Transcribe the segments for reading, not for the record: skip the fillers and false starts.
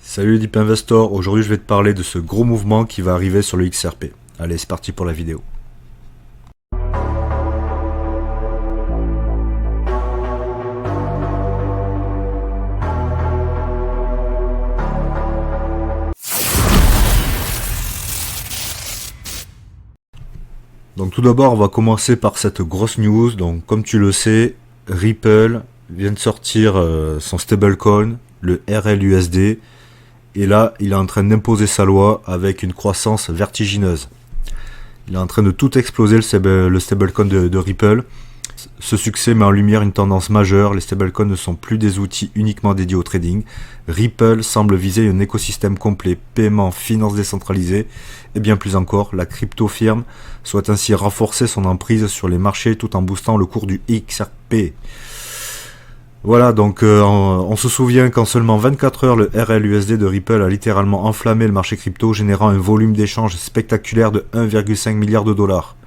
Salut les Deep Investors, aujourd'hui je vais te parler de ce gros mouvement qui va arriver sur le XRP. Allez, c'est parti pour la vidéo. Donc tout d'abord, on va commencer par cette grosse news. Donc comme tu le sais, Ripple vient de sortir son stablecoin, le RLUSD. Et là, il est en train d'imposer sa loi avec une croissance vertigineuse. Il est en train de tout exploser le stablecoin de Ripple. Ce succès met en lumière une tendance majeure. Les stablecoins ne sont plus des outils uniquement dédiés au trading. Ripple semble viser un écosystème complet, paiement, finance décentralisée et bien plus encore. La crypto-firme souhaite ainsi renforcer son emprise sur les marchés tout en boostant le cours du XRP. Voilà, donc on se souvient qu'en seulement 24 heures, le RLUSD de Ripple a littéralement enflammé le marché crypto, générant un volume d'échange spectaculaire de 1,5 milliard de dollars.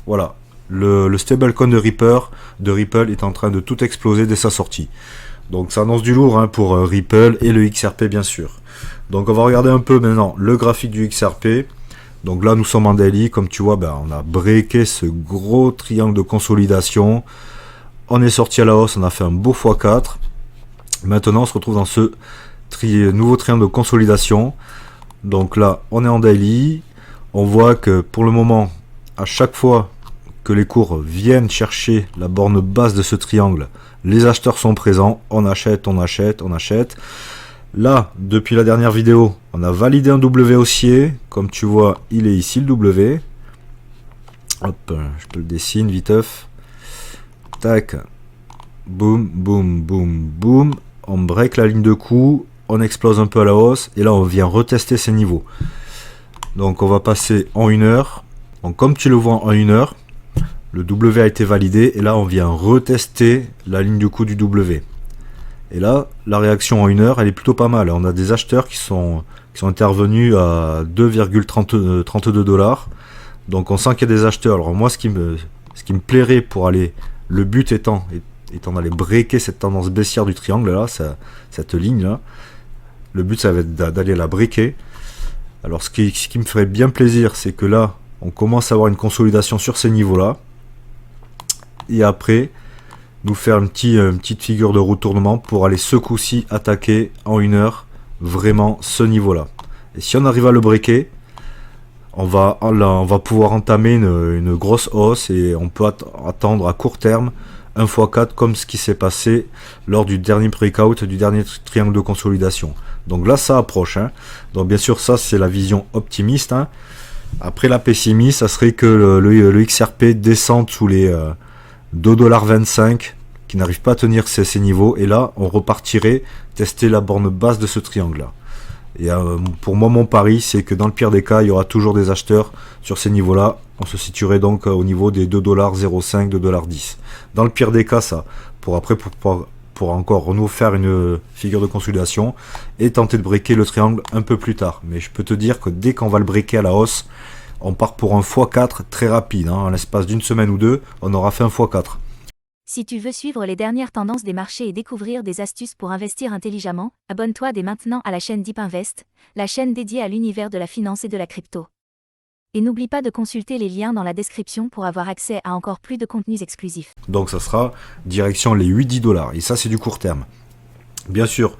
Voilà, le stablecoin de Ripple est en train de tout exploser dès sa sortie. Donc ça annonce du lourd pour Ripple et le XRP bien sûr. Donc on va regarder un peu maintenant le graphique du XRP. Donc là nous sommes en daily, comme tu vois, on a breaké ce gros triangle de consolidation. On est sorti à la hausse, on a fait un beau x4. Maintenant, on se retrouve dans ce nouveau triangle de consolidation. Donc là, on est en daily. On voit que pour le moment, à chaque fois que les cours viennent chercher la borne basse de ce triangle, les acheteurs sont présents. On achète, on achète, on achète. Là, depuis la dernière vidéo, on a validé un W haussier. Comme tu vois, il est ici le W. Hop, je te le dessine viteuf. Tac, boum, boum, boum, boum, on break la ligne de coup, on explose un peu à la hausse, et là on vient retester ces niveaux. Donc on va passer en 1 heure, donc comme tu le vois en 1 heure, le W a été validé, et là on vient retester la ligne de coup du W. Et là, la réaction en 1 heure, elle est plutôt pas mal, on a des acheteurs qui sont intervenus à 2,32 dollars, donc on sent qu'il y a des acheteurs. Alors moi ce qui me plairait pour aller... Le but étant d'aller breaker cette tendance baissière du triangle là, cette ligne là. Le but ça va être d'aller la breaker. Alors ce qui me ferait bien plaisir, c'est que là, on commence à avoir une consolidation sur ces niveaux là. Et après, nous faire une petite figure de retournement pour aller ce coup-ci attaquer en 1 heure vraiment ce niveau là. Et si on arrive à le breaker, on va pouvoir entamer une grosse hausse et on peut attendre à court terme un x4 comme ce qui s'est passé lors du dernier breakout, du dernier triangle de consolidation. Donc là ça approche. Donc bien sûr ça c'est la vision optimiste. Après la pessimiste, ça serait que le XRP descende sous les 2,25$ qui n'arrive pas à tenir ces niveaux. Et là on repartirait tester la borne basse de ce triangle là. Et pour moi, mon pari, c'est que dans le pire des cas, il y aura toujours des acheteurs sur ces niveaux-là. On se situerait donc au niveau des 2,05$, 2,10$. Dans le pire des cas, ça. Pour encore nous faire une figure de consolidation et tenter de breaker le triangle un peu plus tard. Mais je peux te dire que dès qu'on va le breaker à la hausse, on part pour un x4 très rapide. En l'espace d'une semaine ou deux, on aura fait un x4. Si tu veux suivre les dernières tendances des marchés et découvrir des astuces pour investir intelligemment, abonne-toi dès maintenant à la chaîne Deep Invest, la chaîne dédiée à l'univers de la finance et de la crypto. Et n'oublie pas de consulter les liens dans la description pour avoir accès à encore plus de contenus exclusifs. Donc ça sera direction les 8-10$. Et ça c'est du court terme. Bien sûr,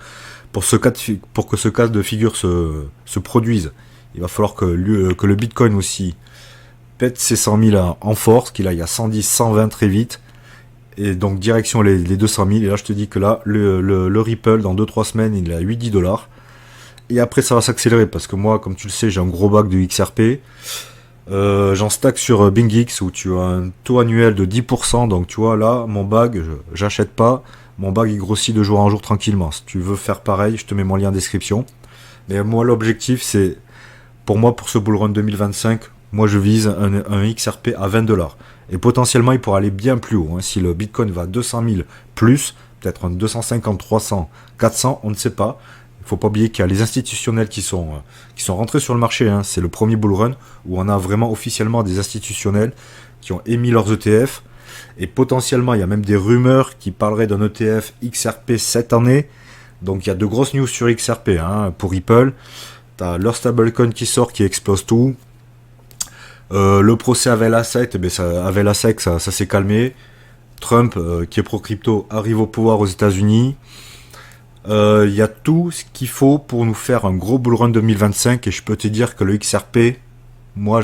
pour que ce cas de figure se produise, il va falloir que le Bitcoin aussi pète ses 100 000 en force, qu'il aille à 110, 120 très vite. Et donc direction les 200 000. Et là je te dis que là le Ripple dans 2-3 semaines il est à 8-10$. Et après ça va s'accélérer parce que moi comme tu le sais j'ai un gros bac de XRP. J'en stack sur BingX où tu as un taux annuel de 10%. Donc tu vois là mon bag j'achète pas. Mon bag il grossit de jour en jour tranquillement. Si tu veux faire pareil je te mets mon lien en description. Mais moi l'objectif c'est pour ce bull run 2025. Moi je vise un XRP à 20$. Et potentiellement il pourra aller bien plus haut. Si le Bitcoin va à 200 000 plus, peut-être un 250, 300, 400, on ne sait pas. Il ne faut pas oublier qu'il y a les institutionnels qui sont rentrés sur le marché. C'est le premier bull run où on a vraiment officiellement des institutionnels qui ont émis leurs ETF. Et potentiellement il y a même des rumeurs qui parleraient d'un ETF XRP cette année. Donc il y a de grosses news sur XRP hein, pour Ripple. T'as leur stablecoin qui sort, qui explose tout. Le procès avec la SEC, ça s'est calmé. Trump, qui est pro-crypto, arrive au pouvoir aux États-Unis. Il y a tout ce qu'il faut pour nous faire un gros bull run 2025. Et je peux te dire que le XRP, moi,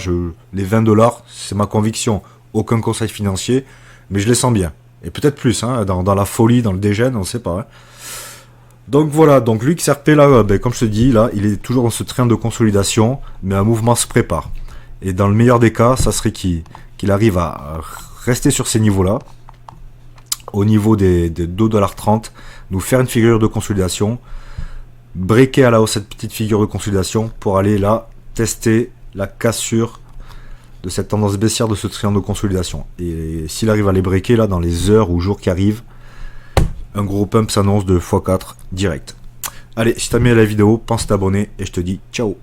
les $20, c'est ma conviction. Aucun conseil financier, mais je les sens bien. Et peut-être plus, hein, dans la folie, dans le dégène, on ne sait pas. Hein. Donc voilà, donc le XRP, là, comme je te dis, là, il est toujours dans ce train de consolidation, mais un mouvement se prépare. Et dans le meilleur des cas, ça serait qu'il arrive à rester sur ces niveaux-là, au niveau des $2,30, nous faire une figure de consolidation, breaker à la hausse cette petite figure de consolidation pour aller là tester la cassure de cette tendance baissière de ce triangle de consolidation. Et s'il arrive à les breaker là dans les heures ou jours qui arrivent, un gros pump s'annonce de x4 direct. Allez, si t'as aimé la vidéo, pense t'abonner et je te dis ciao.